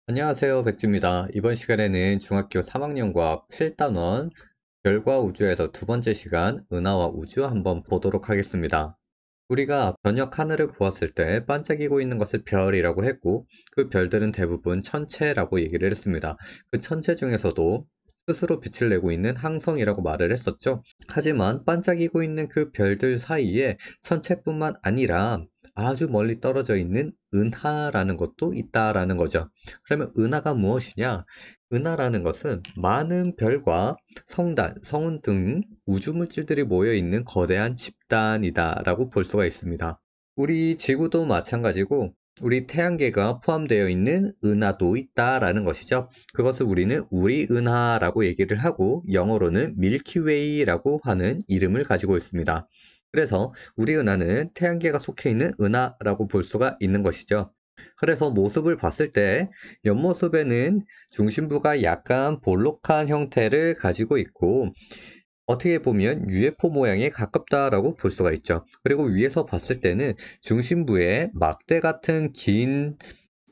안녕하세요, 백지입니다. 이번 시간에는 중학교 3학년 과학 7단원 별과 우주에서 두 번째 시간 은하와 우주 한번 보도록 하겠습니다. 우리가 저녁 하늘을 보았을 때 반짝이고 있는 것을 별이라고 했고, 그 별들은 대부분 천체라고 얘기를 했습니다. 그 천체 중에서도 스스로 빛을 내고 있는 항성이라고 말을 했었죠. 하지만 반짝이고 있는 그 별들 사이에 천체뿐만 아니라 아주 멀리 떨어져 있는 은하라는 것도 있다라는 거죠. 그러면 은하가 무엇이냐? 은하라는 것은 많은 별과 성단, 성운 등 우주 물질들이 모여 있는 거대한 집단이다라고 볼 수가 있습니다. 우리 지구도 마찬가지고 우리 태양계가 포함되어 있는 은하도 있다라는 것이죠. 그것을 우리는 우리 은하라고 얘기를 하고 영어로는 밀키웨이라고 하는 이름을 가지고 있습니다. 그래서 우리 은하는 태양계가 속해 있는 은하라고 볼 수가 있는 것이죠. 그래서 모습을 봤을 때 옆모습에는 중심부가 약간 볼록한 형태를 가지고 있고 어떻게 보면 UFO 모양에 가깝다라고 볼 수가 있죠. 그리고 위에서 봤을 때는 중심부에 막대 같은 긴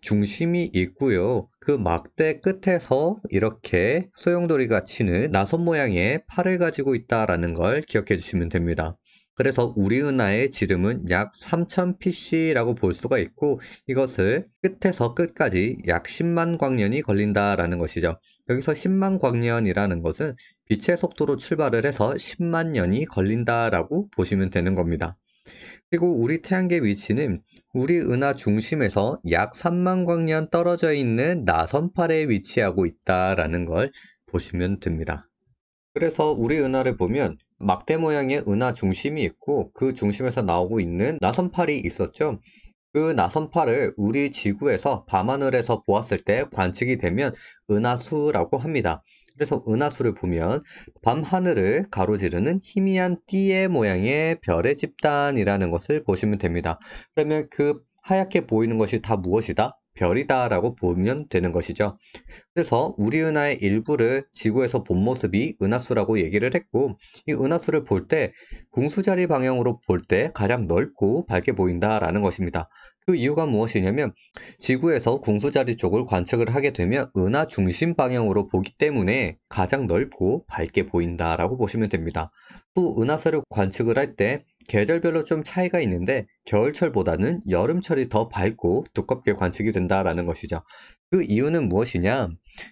중심이 있고요. 그 막대 끝에서 이렇게 소용돌이가 치는 나선 모양의 팔을 가지고 있다라는 걸 기억해 주시면 됩니다. 그래서 우리 은하의 지름은 약 3000pc라고 볼 수가 있고 이것을 끝에서 끝까지 약 10만 광년이 걸린다라는 것이죠. 여기서 10만 광년이라는 것은 빛의 속도로 출발을 해서 10만 년이 걸린다라고 보시면 되는 겁니다. 그리고 우리 태양계 위치는 우리 은하 중심에서 약 3만 광년 떨어져 있는 나선팔에 위치하고 있다라는 걸 보시면 됩니다. 그래서 우리 은하를 보면 막대 모양의 은하 중심이 있고 그 중심에서 나오고 있는 나선팔이 있었죠. 그 나선팔을 우리 지구에서 밤하늘에서 보았을 때 관측이 되면 은하수라고 합니다. 그래서 은하수를 보면 밤하늘을 가로지르는 희미한 띠의 모양의 별의 집단이라는 것을 보시면 됩니다. 그러면 그 하얗게 보이는 것이 다 무엇이다? 별이다 라고 보면 되는 것이죠. 그래서 우리 은하의 일부를 지구에서 본 모습이 은하수라고 얘기를 했고 이 은하수를 볼 때 궁수자리 방향으로 볼 때 가장 넓고 밝게 보인다라는 것입니다. 그 이유가 무엇이냐면 지구에서 궁수자리 쪽을 관측을 하게 되면 은하 중심 방향으로 보기 때문에 가장 넓고 밝게 보인다라고 보시면 됩니다. 또 은하수를 관측을 할 때 계절별로 좀 차이가 있는데 겨울철보다는 여름철이 더 밝고 두껍게 관측이 된다라는 것이죠. 그 이유는 무엇이냐?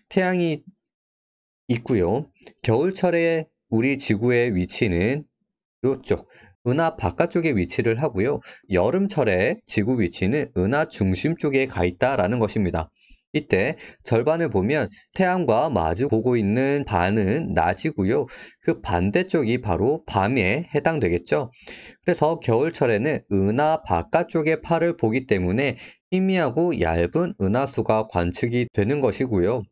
태양이 있고요. 겨울철에 우리 지구의 위치는 이쪽 은하 바깥쪽에 위치를 하고요. 여름철에 지구 위치는 은하 중심 쪽에 가 있다라는 것입니다. 이때 절반을 보면 태양과 마주 보고 있는 반은 낮이고요. 그 반대쪽이 바로 밤에 해당되겠죠. 그래서 겨울철에는 은하 바깥쪽의 팔을 보기 때문에 희미하고 얇은 은하수가 관측이 되는 것이고요.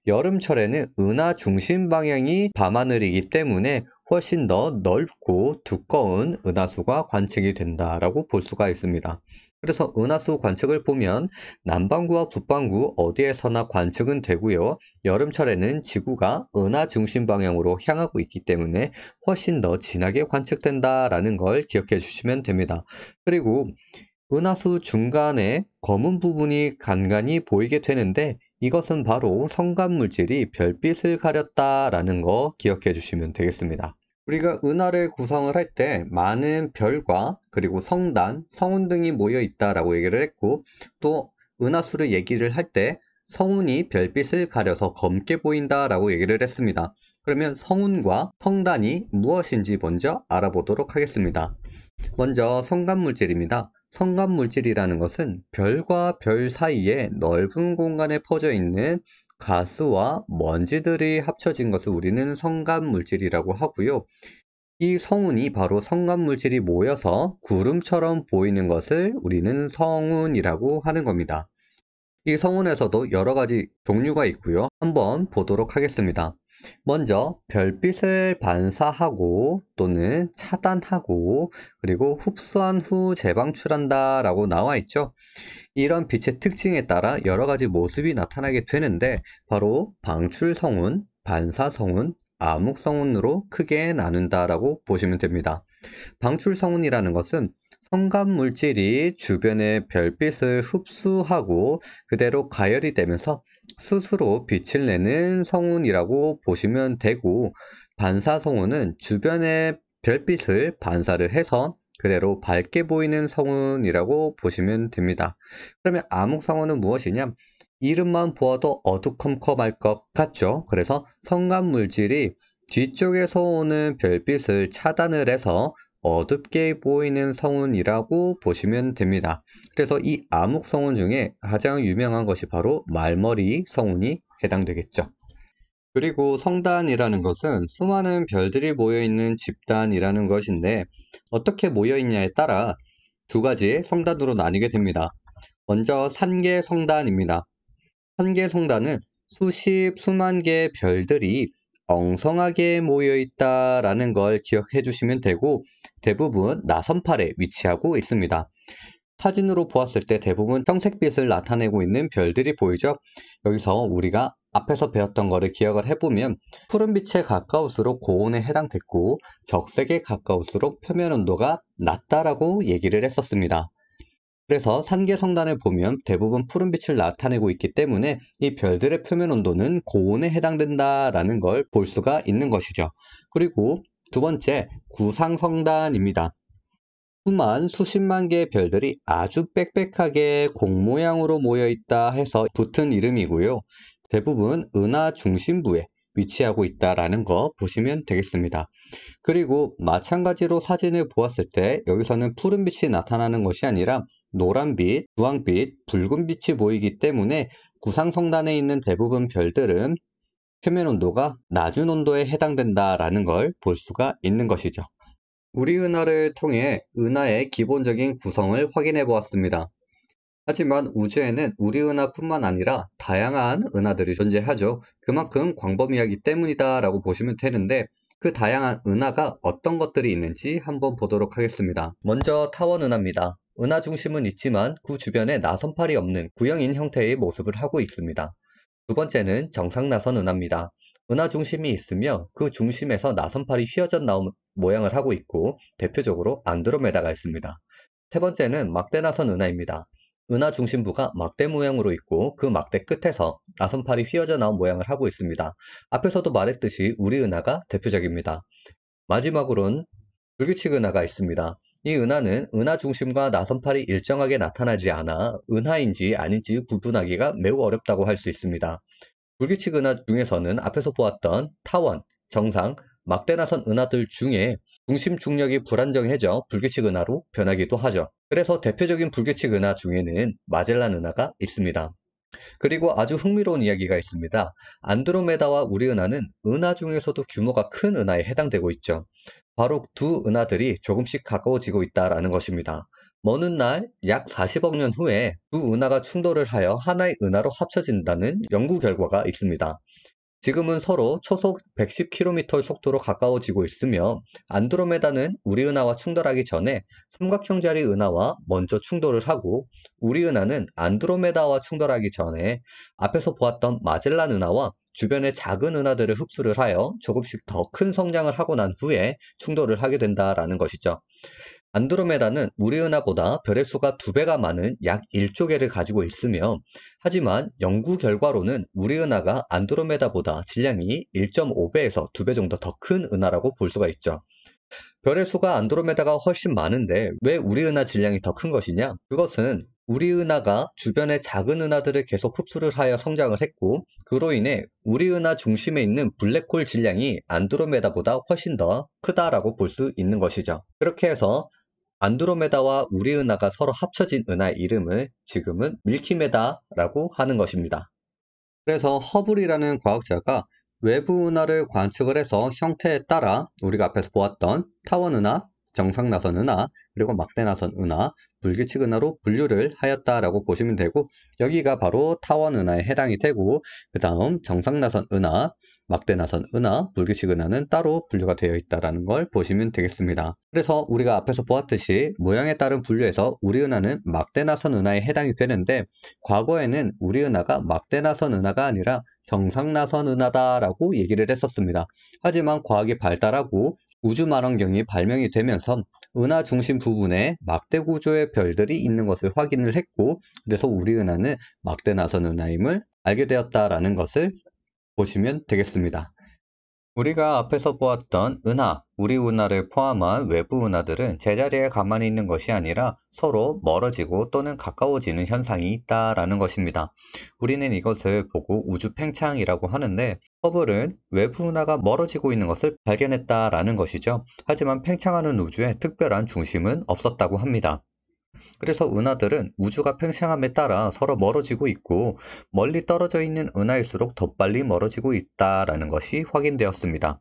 여름철에는 은하 중심 방향이 밤하늘이기 때문에 훨씬 더 넓고 두꺼운 은하수가 관측이 된다라고 볼 수가 있습니다. 그래서 은하수 관측을 보면 남반구와 북반구 어디에서나 관측은 되고요. 여름철에는 지구가 은하 중심 방향으로 향하고 있기 때문에 훨씬 더 진하게 관측된다라는 걸 기억해 주시면 됩니다. 그리고 은하수 중간에 검은 부분이 간간히 보이게 되는데 이것은 바로 성간물질이 별빛을 가렸다라는 거 기억해 주시면 되겠습니다. 우리가 은하를 구성을 할 때 많은 별과 그리고 성단, 성운 등이 모여 있다라고 얘기를 했고 또 은하수를 얘기를 할 때 성운이 별빛을 가려서 검게 보인다라고 얘기를 했습니다. 그러면 성운과 성단이 무엇인지 먼저 알아보도록 하겠습니다. 먼저 성간물질입니다. 성간물질이라는 것은 별과 별 사이에 넓은 공간에 퍼져 있는 가스와 먼지들이 합쳐진 것을 우리는 성간물질이라고 하고요. 이 성운이 바로 성간물질이 모여서 구름처럼 보이는 것을 우리는 성운이라고 하는 겁니다. 이 성운에서도 여러 가지 종류가 있고요. 한번 보도록 하겠습니다. 먼저 별빛을 반사하고 또는 차단하고 그리고 흡수한 후 재방출한다 라고 나와 있죠. 이런 빛의 특징에 따라 여러 가지 모습이 나타나게 되는데 바로 방출성운, 반사성운, 암흑성운으로 크게 나눈다라고 보시면 됩니다. 방출성운이라는 것은 성간 물질이 주변의 별빛을 흡수하고 그대로 가열이 되면서 스스로 빛을 내는 성운이라고 보시면 되고, 반사 성운은 주변의 별빛을 반사를 해서 그대로 밝게 보이는 성운이라고 보시면 됩니다. 그러면 암흑 성운은 무엇이냐? 이름만 보아도 어두컴컴할 것 같죠? 그래서 성간 물질이 뒤쪽에서 오는 별빛을 차단을 해서 어둡게 보이는 성운이라고 보시면 됩니다. 그래서 이 암흑 성운 중에 가장 유명한 것이 바로 말머리 성운이 해당되겠죠. 그리고 성단이라는 것은 수많은 별들이 모여있는 집단이라는 것인데, 어떻게 모여있냐에 따라 두 가지의 성단으로 나뉘게 됩니다. 먼저 산계 성단입니다. 산계 성단은 수십, 수만 개의 별들이 엉성하게 모여있다라는 걸 기억해 주시면 되고, 대부분 나선팔에 위치하고 있습니다. 사진으로 보았을 때 대부분 청색빛을 나타내고 있는 별들이 보이죠? 여기서 우리가 앞에서 배웠던 거를 기억을 해보면 푸른빛에 가까울수록 고온에 해당됐고, 적색에 가까울수록 표면 온도가 낮다라고 얘기를 했었습니다. 그래서 산계성단을 보면 대부분 푸른빛을 나타내고 있기 때문에 이 별들의 표면 온도는 고온에 해당된다라는 걸 볼 수가 있는 것이죠. 그리고 두 번째, 구상성단입니다. 수만 수십만 개의 별들이 아주 빽빽하게 공 모양으로 모여 있다 해서 붙은 이름이고요. 대부분 은하 중심부에 위치하고 있다라는 거 보시면 되겠습니다. 그리고 마찬가지로 사진을 보았을 때 여기서는 푸른빛이 나타나는 것이 아니라 노란빛, 주황빛, 붉은빛이 보이기 때문에 구상성단에 있는 대부분 별들은 표면 온도가 낮은 온도에 해당된다라는 걸 볼 수가 있는 것이죠. 우리 은하를 통해 은하의 기본적인 구성을 확인해 보았습니다. 하지만 우주에는 우리 은하뿐만 아니라 다양한 은하들이 존재하죠. 그만큼 광범위하기 때문이다 라고 보시면 되는데, 그 다양한 은하가 어떤 것들이 있는지 한번 보도록 하겠습니다. 먼저 타원 은하입니다. 은하 중심은 있지만 그 주변에 나선팔이 없는 구형인 형태의 모습을 하고 있습니다. 두 번째는 정상나선 은하입니다. 은하 중심이 있으며 그 중심에서 나선팔이 휘어져 나온 모양을 하고 있고, 대표적으로 안드로메다가 있습니다. 세 번째는 막대나선 은하입니다. 은하 중심부가 막대 모양으로 있고 그 막대 끝에서 나선팔이 휘어져 나온 모양을 하고 있습니다. 앞에서도 말했듯이 우리 은하가 대표적입니다. 마지막으로는 불규칙 은하가 있습니다. 이 은하는 은하 중심과 나선팔이 일정하게 나타나지 않아 은하인지 아닌지 구분하기가 매우 어렵다고 할 수 있습니다. 불규칙 은하 중에서는 앞에서 보았던 타원, 정상, 막대나선 은하들 중에 중심 중력이 불안정해져 불규칙 은하로 변하기도 하죠. 그래서 대표적인 불규칙 은하 중에는 마젤란 은하가 있습니다. 그리고 아주 흥미로운 이야기가 있습니다. 안드로메다와 우리 은하는 은하 중에서도 규모가 큰 은하에 해당되고 있죠. 바로 두 은하들이 조금씩 가까워지고 있다는 것입니다. 먼 훗날 약 40억 년 후에 두 은하가 충돌을 하여 하나의 은하로 합쳐진다는 연구 결과가 있습니다. 지금은 서로 초속 110km 속도로 가까워지고 있으며, 안드로메다는 우리 은하와 충돌하기 전에 삼각형자리 은하와 먼저 충돌을 하고, 우리 은하는 안드로메다와 충돌하기 전에 앞에서 보았던 마젤란 은하와 주변의 작은 은하들을 흡수를 하여 조금씩 더 큰 성장을 하고 난 후에 충돌을 하게 된다라는 것이죠. 안드로메다는 우리 은하보다 별의 수가 2배가 많은 약 1조 개를 가지고 있으며, 하지만 연구 결과로는 우리 은하가 안드로메다보다 질량이 1.5배에서 2배 정도 더 큰 은하라고 볼 수가 있죠. 별의 수가 안드로메다가 훨씬 많은데 왜 우리 은하 질량이 더 큰 것이냐? 그것은 우리 은하가 주변의 작은 은하들을 계속 흡수를 하여 성장을 했고, 그로 인해 우리 은하 중심에 있는 블랙홀 질량이 안드로메다보다 훨씬 더 크다라고 볼 수 있는 것이죠. 그렇게 해서 안드로메다와 우리 은하가 서로 합쳐진 은하의 이름을 지금은 밀키메다라고 하는 것입니다. 그래서 허블이라는 과학자가 외부 은하를 관측을 해서 형태에 따라 우리가 앞에서 보았던 타원 은하, 정상나선 은하, 그리고 막대나선 은하, 불규칙 은하로 분류를 하였다라고 보시면 되고, 여기가 바로 타원 은하에 해당이 되고, 그 다음 정상나선 은하, 막대나선 은하, 불규칙 은하는 따로 분류가 되어 있다는 걸 보시면 되겠습니다. 그래서 우리가 앞에서 보았듯이 모양에 따른 분류에서 우리 은하는 막대나선 은하에 해당이 되는데, 과거에는 우리 은하가 막대나선 은하가 아니라 정상나선 은하다라고 얘기를 했었습니다. 하지만 과학이 발달하고 우주만원경이 발명이 되면서 은하 중심 부분에 막대 구조의 별들이 있는 것을 확인을 했고, 그래서 우리 은하는 막대나선 은하임을 알게 되었다라는 것을 보시면 되겠습니다. 우리가 앞에서 보았던 은하, 우리 은하를 포함한 외부 은하들은 제자리에 가만히 있는 것이 아니라 서로 멀어지고 또는 가까워지는 현상이 있다라는 것입니다. 우리는 이것을 보고 우주 팽창이라고 하는데, 허블은 외부 은하가 멀어지고 있는 것을 발견했다라는 것이죠. 하지만 팽창하는 우주에 특별한 중심은 없었다고 합니다. 그래서 은하들은 우주가 팽창함에 따라 서로 멀어지고 있고, 멀리 떨어져 있는 은하일수록 더 빨리 멀어지고 있다라는 것이 확인되었습니다.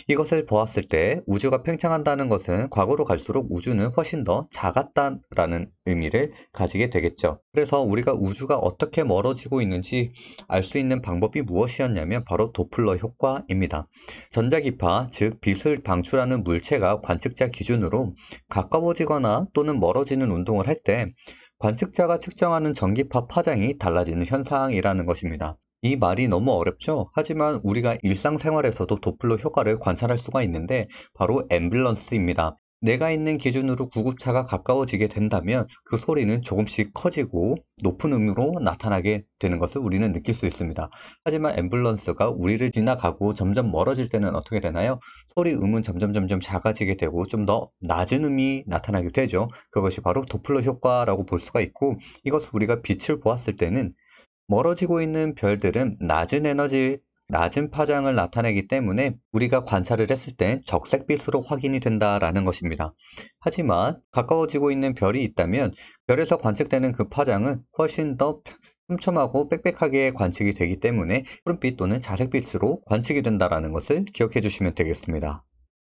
이것을 보았을 때 우주가 팽창한다는 것은 과거로 갈수록 우주는 훨씬 더 작았다라는 의미를 가지게 되겠죠. 그래서 우리가 우주가 어떻게 멀어지고 있는지 알 수 있는 방법이 무엇이었냐면 바로 도플러 효과입니다. 전자기파, 즉 빛을 방출하는 물체가 관측자 기준으로 가까워지거나 또는 멀어지는 운동을 할 때 관측자가 측정하는 전기파 파장이 달라지는 현상이라는 것입니다. 이 말이 너무 어렵죠? 하지만 우리가 일상생활에서도 도플러 효과를 관찰할 수가 있는데 바로 앰뷸런스입니다. 내가 있는 기준으로 구급차가 가까워지게 된다면 그 소리는 조금씩 커지고 높은 음으로 나타나게 되는 것을 우리는 느낄 수 있습니다. 하지만 앰뷸런스가 우리를 지나가고 점점 멀어질 때는 어떻게 되나요? 소리 음은 점점 작아지게 되고 좀 더 낮은 음이 나타나게 되죠. 그것이 바로 도플러 효과라고 볼 수가 있고, 이것을 우리가 빛을 보았을 때는 멀어지고 있는 별들은 낮은 파장을 나타내기 때문에 우리가 관찰을 했을 때 적색빛으로 확인이 된다라는 것입니다. 하지만 가까워지고 있는 별이 있다면 별에서 관측되는 그 파장은 훨씬 더 촘촘하고 빽빽하게 관측이 되기 때문에 푸른빛 또는 자색빛으로 관측이 된다라는 것을 기억해 주시면 되겠습니다.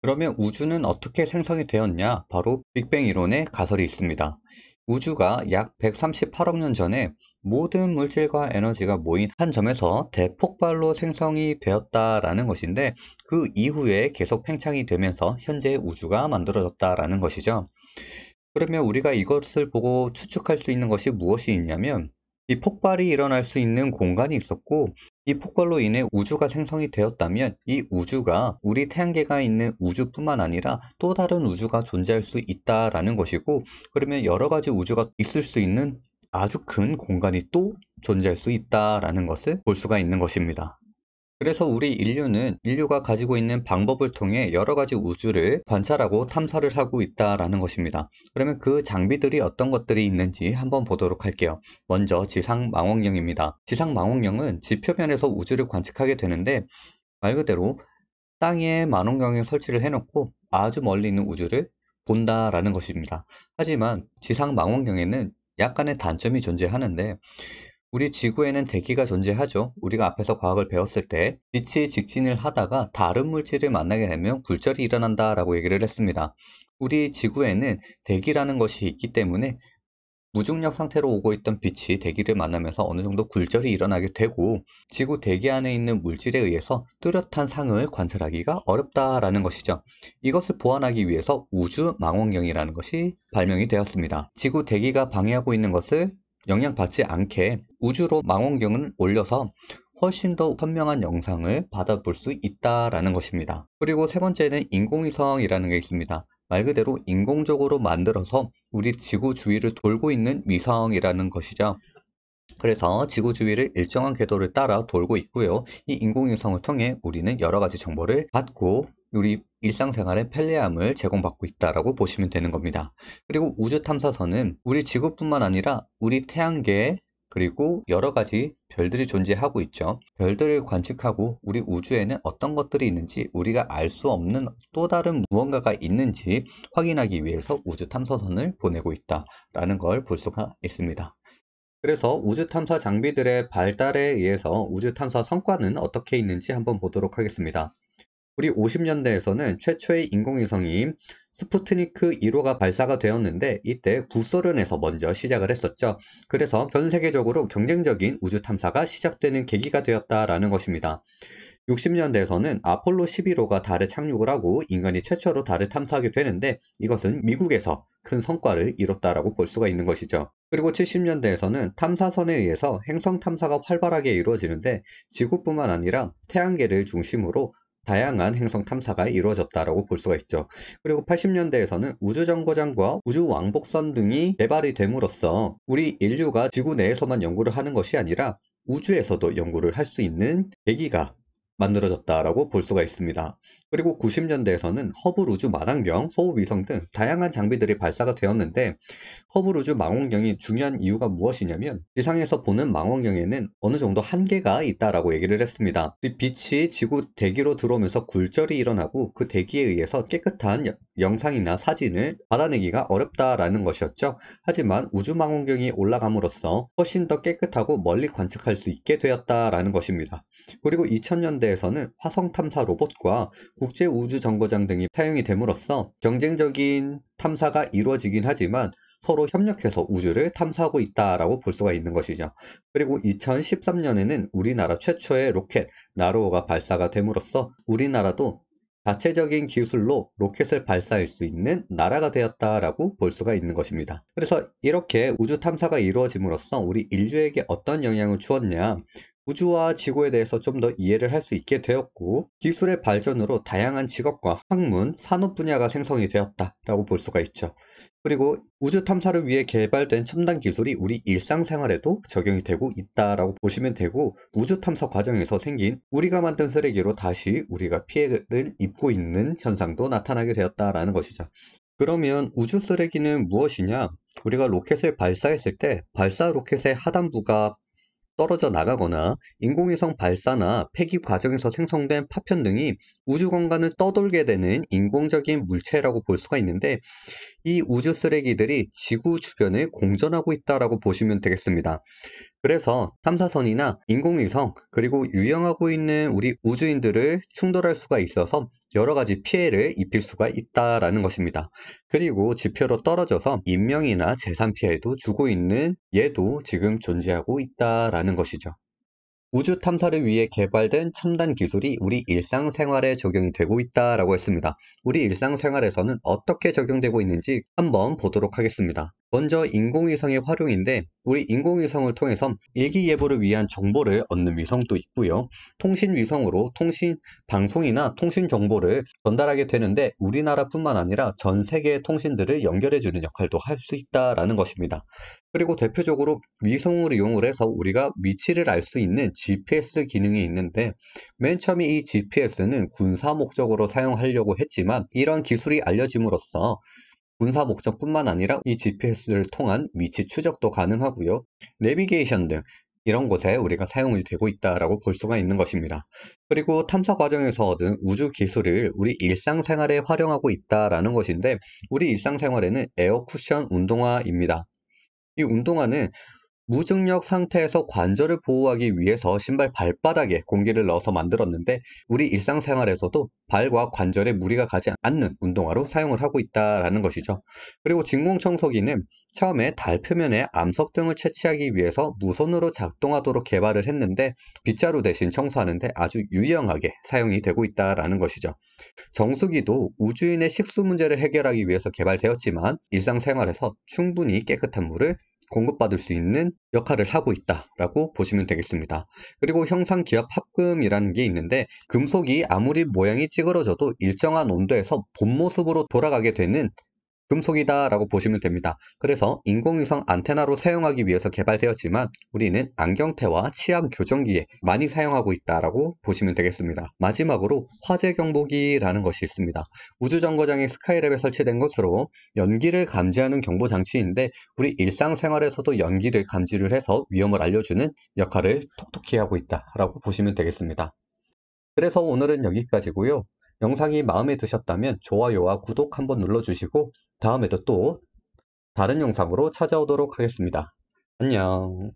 그러면 우주는 어떻게 생성이 되었냐? 바로 빅뱅 이론의 가설이 있습니다. 우주가 약 138억 년 전에 모든 물질과 에너지가 모인 한 점에서 대폭발로 생성이 되었다라는 것인데, 그 이후에 계속 팽창이 되면서 현재의 우주가 만들어졌다라는 것이죠. 그러면 우리가 이것을 보고 추측할 수 있는 것이 무엇이 있냐면, 이 폭발이 일어날 수 있는 공간이 있었고, 이 폭발로 인해 우주가 생성이 되었다면 이 우주가 우리 태양계가 있는 우주뿐만 아니라 또 다른 우주가 존재할 수 있다라는 것이고, 그러면 여러 가지 우주가 있을 수 있는 아주 큰 공간이 또 존재할 수 있다라는 것을 볼 수가 있는 것입니다. 그래서 우리 인류가 가지고 있는 방법을 통해 여러 가지 우주를 관찰하고 탐사를 하고 있다라는 것입니다. 그러면 그 장비들이 어떤 것들이 있는지 한번 보도록 할게요. 먼저 지상망원경입니다. 지상망원경은 지표면에서 우주를 관측하게 되는데, 말 그대로 땅에 망원경에 설치를 해놓고 아주 멀리 있는 우주를 본다라는 것입니다. 하지만 지상망원경에는 약간의 단점이 존재하는데, 우리 지구에는 대기가 존재하죠. 우리가 앞에서 과학을 배웠을 때 빛이 직진을 하다가 다른 물질을 만나게 되면 굴절이 일어난다라고 얘기를 했습니다. 우리 지구에는 대기라는 것이 있기 때문에 무중력 상태로 오고 있던 빛이 대기를 만나면서 어느 정도 굴절이 일어나게 되고, 지구 대기 안에 있는 물질에 의해서 뚜렷한 상을 관찰하기가 어렵다라는 것이죠. 이것을 보완하기 위해서 우주 망원경이라는 것이 발명이 되었습니다. 지구 대기가 방해하고 있는 것을 영향받지 않게 우주로 망원경을 올려서 훨씬 더 선명한 영상을 받아볼 수 있다라는 것입니다. 그리고 세 번째는 인공위성이라는 게 있습니다. 말 그대로 인공적으로 만들어서 우리 지구 주위를 돌고 있는 위성이라는 것이죠. 그래서 지구 주위를 일정한 궤도를 따라 돌고 있고요. 이 인공위성을 통해 우리는 여러 가지 정보를 받고 우리 일상생활의 편리함을 제공받고 있다라고 보시면 되는 겁니다. 그리고 우주 탐사선은 우리 지구뿐만 아니라 우리 태양계, 그리고 여러 가지 별들이 존재하고 있죠. 별들을 관측하고 우리 우주에는 어떤 것들이 있는지, 우리가 알 수 없는 또 다른 무언가가 있는지 확인하기 위해서 우주 탐사선을 보내고 있다라는 걸 볼 수가 있습니다. 그래서 우주 탐사 장비들의 발달에 의해서 우주 탐사 성과는 어떻게 있는지 한번 보도록 하겠습니다. 우리 50년대에서는 최초의 인공위성인 스푸트니크 1호가 발사가 되었는데 이때 부소련에서 먼저 시작을 했었죠. 그래서 전 세계적으로 경쟁적인 우주 탐사가 시작되는 계기가 되었다라는 것입니다. 60년대에서는 아폴로 11호가 달에 착륙을 하고 인간이 최초로 달을 탐사하게 되는데 이것은 미국에서 큰 성과를 이뤘다라고 볼 수가 있는 것이죠. 그리고 70년대에서는 탐사선에 의해서 행성 탐사가 활발하게 이루어지는데 지구뿐만 아니라 태양계를 중심으로 다양한 행성 탐사가 이루어졌다라고 볼 수가 있죠. 그리고 80년대에서는 우주정거장과 우주왕복선 등이 개발이 됨으로써 우리 인류가 지구 내에서만 연구를 하는 것이 아니라 우주에서도 연구를 할 수 있는 계기가 만들어졌다라고 볼 수가 있습니다. 그리고 90년대에서는 허블 우주 망원경, 소호위성 등 다양한 장비들이 발사가 되었는데 허블 우주 망원경이 중요한 이유가 무엇이냐면 지상에서 보는 망원경에는 어느 정도 한계가 있다라고 얘기를 했습니다. 빛이 지구 대기로 들어오면서 굴절이 일어나고 그 대기에 의해서 깨끗한 영상이나 사진을 받아내기가 어렵다라는 것이었죠. 하지만 우주 망원경이 올라감으로써 훨씬 더 깨끗하고 멀리 관측할 수 있게 되었다라는 것입니다. 그리고 2000년대에서는 화성 탐사 로봇과 국제 우주 정거장 등이 사용이 됨으로써 경쟁적인 탐사가 이루어지긴 하지만 서로 협력해서 우주를 탐사하고 있다라고 볼 수가 있는 것이죠. 그리고 2013년에는 우리나라 최초의 로켓 나로호가 발사가 됨으로써 우리나라도 자체적인 기술로 로켓을 발사할 수 있는 나라가 되었다라고 볼 수가 있는 것입니다. 그래서 이렇게 우주 탐사가 이루어짐으로써 우리 인류에게 어떤 영향을 주었냐, 우주와 지구에 대해서 좀 더 이해를 할 수 있게 되었고 기술의 발전으로 다양한 직업과 학문, 산업 분야가 생성이 되었다라고 볼 수가 있죠. 그리고 우주 탐사를 위해 개발된 첨단 기술이 우리 일상생활에도 적용이 되고 있다라고 보시면 되고 우주 탐사 과정에서 생긴 우리가 만든 쓰레기로 다시 우리가 피해를 입고 있는 현상도 나타나게 되었다라는 것이죠. 그러면 우주 쓰레기는 무엇이냐? 우리가 로켓을 발사했을 때 발사 로켓의 하단부가 떨어져 나가거나 인공위성 발사나 폐기 과정에서 생성된 파편 등이 우주 공간을 떠돌게 되는 인공적인 물체라고 볼 수가 있는데 이 우주 쓰레기들이 지구 주변을 공전하고 있다라고 보시면 되겠습니다. 그래서 탐사선이나 인공위성 그리고 유영하고 있는 우리 우주인들을 충돌할 수가 있어서 여러 가지 피해를 입힐 수가 있다라는 것입니다. 그리고 지표로 떨어져서 인명이나 재산 피해도 주고 있는 예도 지금 존재하고 있다라는 것이죠. 우주 탐사를 위해 개발된 첨단 기술이 우리 일상생활에 적용이 되고 있다라고 했습니다. 우리 일상생활에서는 어떻게 적용되고 있는지 한번 보도록 하겠습니다. 먼저 인공위성의 활용인데 우리 인공위성을 통해서 일기예보를 위한 정보를 얻는 위성도 있고요. 통신위성으로 통신 방송이나 통신 정보를 전달하게 되는데 우리나라뿐만 아니라 전 세계의 통신들을 연결해주는 역할도 할 수 있다라는 것입니다. 그리고 대표적으로 위성을 이용을 해서 우리가 위치를 알 수 있는 GPS 기능이 있는데 맨 처음에 이 GPS는 군사 목적으로 사용하려고 했지만 이런 기술이 알려짐으로써 군사 목적뿐만 아니라 이 GPS를 통한 위치 추적도 가능하고요. 내비게이션 등 이런 곳에 우리가 사용이 되고 있다라고 볼 수가 있는 것입니다. 그리고 탐사 과정에서 얻은 우주 기술을 우리 일상생활에 활용하고 있다라는 것인데 우리 일상생활에는 에어 쿠션 운동화입니다. 이 운동화는 무중력 상태에서 관절을 보호하기 위해서 신발 발바닥에 공기를 넣어서 만들었는데 우리 일상생활에서도 발과 관절에 무리가 가지 않는 운동화로 사용을 하고 있다라는 것이죠. 그리고 진공청소기는 처음에 달 표면에 암석 등을 채취하기 위해서 무선으로 작동하도록 개발을 했는데 빗자루 대신 청소하는데 아주 유용하게 사용이 되고 있다라는 것이죠. 정수기도 우주인의 식수 문제를 해결하기 위해서 개발되었지만 일상생활에서 충분히 깨끗한 물을 공급받을 수 있는 역할을 하고 있다라고 보시면 되겠습니다. 그리고 형상기압 합금이라는 게 있는데 금속이 아무리 모양이 찌그러져도 일정한 온도에서 본 모습으로 돌아가게 되는 금속이다 라고 보시면 됩니다. 그래서 인공위성 안테나로 사용하기 위해서 개발되었지만 우리는 안경테와 치약 교정기에 많이 사용하고 있다라고 보시면 되겠습니다. 마지막으로 화재 경보기라는 것이 있습니다. 우주정거장의 스카이랩에 설치된 것으로 연기를 감지하는 경보 장치인데 우리 일상생활에서도 연기를 감지를 해서 위험을 알려주는 역할을 톡톡히 하고 있다라고 보시면 되겠습니다. 그래서 오늘은 여기까지고요. 영상이 마음에 드셨다면 좋아요와 구독 한번 눌러주시고 다음에도 또 다른 영상으로 찾아오도록 하겠습니다. 안녕.